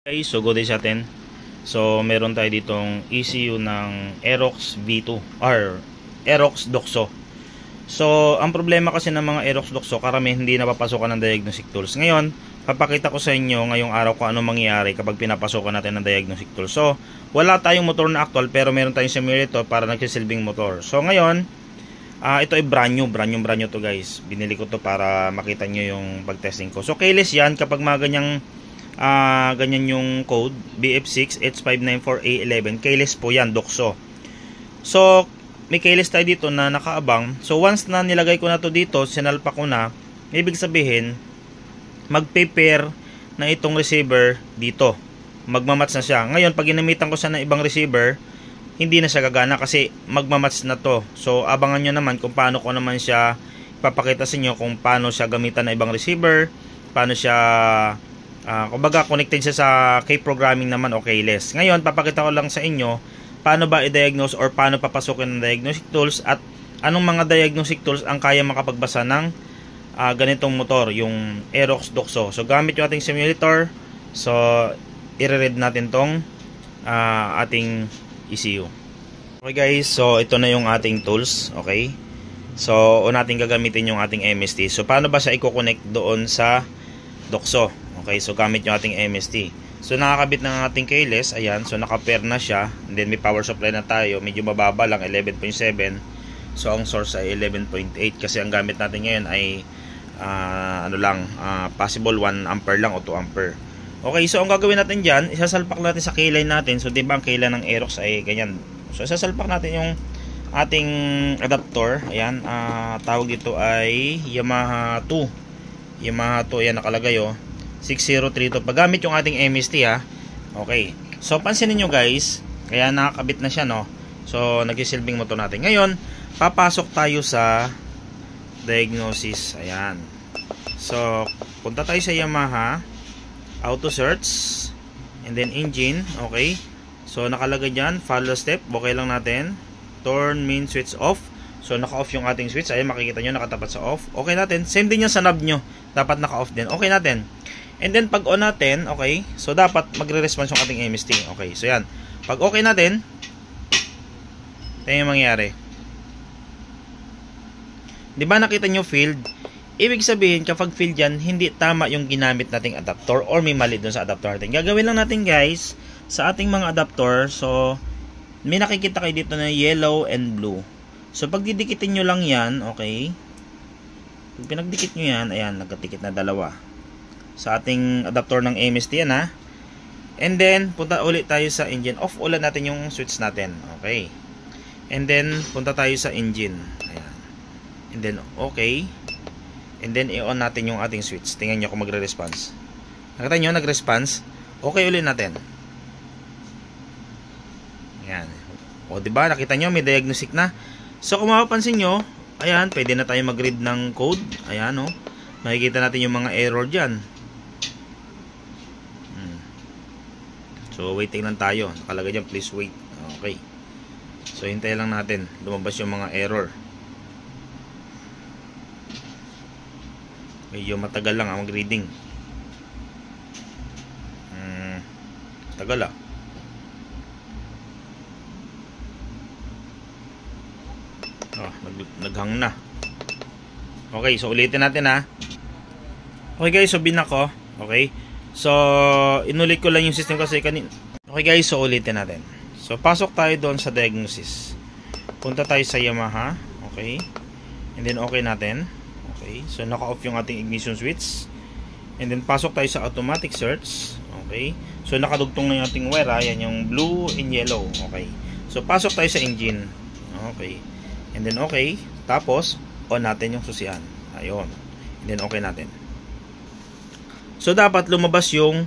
Okay, so good day sa atin. So meron tayo ditong ECU ng Aerox V2 or Aerox Doxo. So ang problema kasi ng mga Aerox Doxo, karamihan hindi napapasokan ng diagnostic tools. Ngayon, papakita ko sa inyo ngayong araw kung ano mangyayari kapag pinapasokan natin ng diagnostic tools. So wala tayong motor na actual pero meron tayong simulator para nagsisilbing motor. So ngayon, ito ay brand new to guys. Binili ko to para makita nyo yung pag-testing ko. So keyless yan kapag mga ganyan yung code BF6H594A11, keyless po yan, Doxo. So may keyless tayo dito na nakaabang. So once na nilagay ko na to dito, sinalpa ko na, ibig sabihin magpe-pair na itong receiver dito, magmamatch na siya. Ngayon pag ginamitan ko siya ng ibang receiver, hindi na siya gagana kasi magmamatch na to. So abangan nyo naman kung paano ko naman siya ipapakita sa inyo, kung paano siya gamitan ng ibang receiver, paano siya kumbaga connected siya sa K-programming naman o keyless. Ngayon papakita ko lang sa inyo paano ba i-diagnose or paano papasukin ng diagnostic tools at anong mga diagnostic tools ang kaya makapagbasa ng ganitong motor, yung Aerox Doxo. So gamit yung ating simulator. So i-read natin tong ating ECU. Okay guys, so ito na yung ating tools. Okay, so natin gagamitin yung ating MST. So paano ba siya i-connect doon sa Doxo? Okay, so gamit yung ating MST. So nakakabit ng ating keyless, ayan, so naka-pair na siya. And then may power supply na tayo, medyo mababa lang, 11.7. So ang source ay 11.8 kasi ang gamit natin ngayon ay possible 1 ampere lang o 2 ampere. Okay, so ang gagawin natin diyan, isasalpak natin sa keyline natin. So 'di ba ang keyline ng Aerox ay ganyan. So isasalpak natin yung ating adapter. Ayan, tawag dito ay Yamaha 2. Yamaha 2, ayan nakalagay 6032. Paggamit yung ating MST Okay. So pansinin niyo guys, kaya nakakabit na siya So nagsisilbing motor natin. Ngayon, papasok tayo sa diagnosis. Ayan. So punta tayo sa Yamaha, auto search, and then engine. Okay. So nakalagay diyan, follow step. Okay lang natin. Turn main switch off. So naka-off yung ating switch. Ayan, makikita nyo nakatapat sa off. Okay natin. Same din yan sa knob nyo. Dapat naka-off din. Okay natin. And then pag on natin, okay, so dapat magre-response yung ating MST. Okay, so yan. Pag okay natin, ito yung mangyayari. Diba nakita nyo field? Ibig sabihin kapag field yan, hindi tama yung ginamit nating adapter or may mali dun sa adapter natin. Gagawin lang natin guys, sa ating mga adapter, so may nakikita kayo dito na yellow and blue. So pag didikitin nyo lang yan, okay, pag pinagdikit nyo yan, ayan, nagkatikit na dalawa sa ating adapter ng MST yan And then punta ulit tayo sa engine. Off ulit natin yung switch natin. Okay. And then punta tayo sa engine. Ayan. And then okay. And then i-on natin yung ating switch. Tingnan nyo kung magre-response. Nakita nyo nag-response. Okay ulit natin. Ayan. O diba nakita nyo may diagnostic na. So kung mapapansin nyo, ayan, pwede na tayo mag-read ng code. Ayan makikita natin yung mga error dyan. So waiting lang tayo. Nakalagay dyan, please wait. Okay. So hintay lang natin. Lumabas yung mga error. Medyo matagal lang mag-reading. Tagal naghang na. Okay, so ulitin natin Okay guys, so binak ko. Okay. So, inulit ko lang yung system kasi kanina. Okay guys, so ulitin natin. So, pasok tayo doon sa diagnosis. Punta tayo sa Yamaha. Okay. And then, okay natin. Okay. So, naka-off yung ating ignition switch. And then, pasok tayo sa automatic search. Okay. So, nakadugtong na yung ating wire. Yan yung blue and yellow. Okay. So, pasok tayo sa engine. Okay. And then, okay. Tapos, on natin yung susian. Ayun. And then, okay natin. So dapat lumabas yung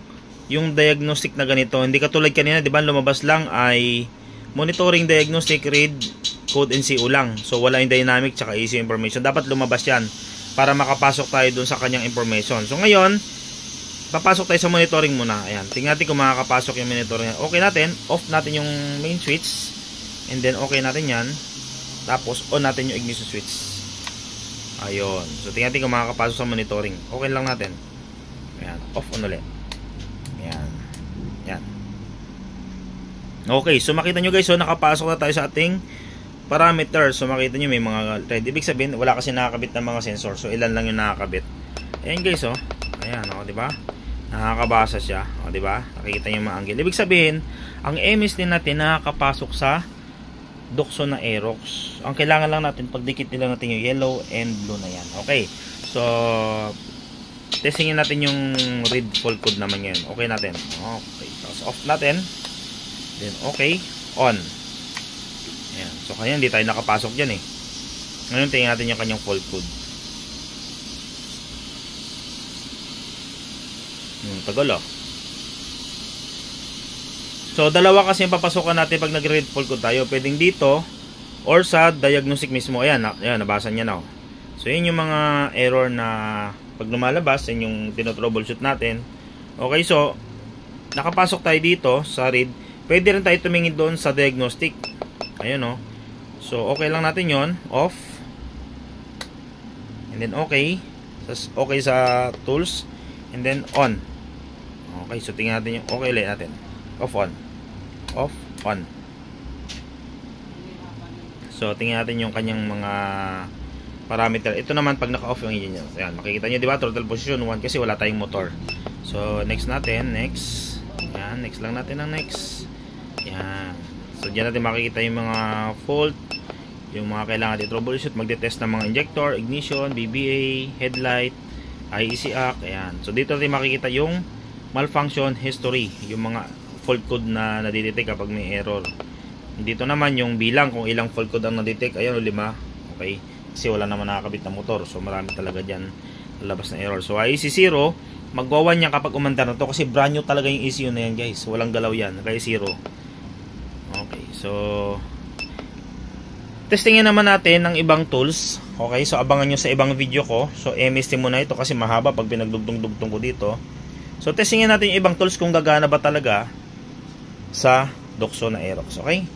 diagnostic na ganito. Hindi katulad kanina, 'di ba? Lumabas lang ay monitoring diagnostic read code NCO lang. So wala yung dynamic tsaka ECU information. Dapat lumabas 'yan para makapasok tayo dun sa kanyang information. So ngayon, papasok tayo sa monitoring muna. Ayan. Tingnan natin kung makakapasok yung monitoring. Okay natin, off natin yung main switch. And then okay natin 'yan. Tapos on natin yung ignition switch. Ayun. So tingnan natin kung makakapasok sa monitoring. Okay lang natin. Ayan, off on ulit. Ayan. Okay, so makita nyo guys, so nakapasok na tayo sa ating parameter. So makita nyo may mga red. Ibig sabihin, wala kasi nakakabit ng mga sensor. So ilan lang yung nakakabit. Ayan guys, oh. Ayan, oh, di ba? Nakakabasa siya, oh, di ba? Nakikita nyo yung mga angle. Ibig sabihin, ang MS din natin nakakapasok sa Doxo na Aerox. Ang kailangan lang natin, pagdikit nila natin yung yellow and blue na yan. Okay, so testingin natin yung read full code naman ngayon. Okay natin. Okay, tapos off natin. Then okay, on. Ayan. So kaya hindi tayo nakapasok dyan eh. Ngayon tingnan natin yung kanyang full code. Tagal oh. So dalawa kasi yung papasukan natin pag nag-read full code tayo. Pwedeng dito or sa diagnostic mismo. Ayan, ayan nabasa niya na oh. So yun yung mga error na pag lumalabas, yun yung tinotroubleshoot natin. Okay, so nakapasok tayo dito sa read. Pwede rin tayo tumingin doon sa diagnostic. Ayun oh. So okay lang natin yon, off. And then okay. Okay sa tools. And then on. Okay, so tingnan natin yung okay ulit natin. Off, on. Off, on. So tingnan natin yung kanyang mga parameter. Ito naman pag naka-off yung engine niya. Ayan, makikita niyo 'di ba? Throttle position 1 kasi wala tayong motor. So next natin, next. Ayan, next lang natin ang next. Ayan. So diyan natin makikita yung mga fault, yung mga kailangan i-troubleshoot, magde-test ng mga injector, ignition, BBA, headlight, IEC ACK. Ayan. So dito natin makikita yung malfunction history, yung mga fault code na nadidetect kapag may error. Dito naman yung bilang kung ilang fault code ang nadetect. Ayan, 5. Okay. Kasi wala naman nakakabit na motor. So marami talaga dyan lalabas na error. So IEC 0, magwawan niya kapag umandar na to kasi brand new talaga yung ECU na yan guys. Walang galaw yan. Kaya 0. Okay. So testingin naman natin ng ibang tools. Okay. So abangan nyo sa ibang video ko. So MST muna ito kasi mahaba pag pinagdugtong-dugtong ko dito. So testingin natin yung ibang tools kung gagana ba talaga sa Doxo na Aerox. Okay.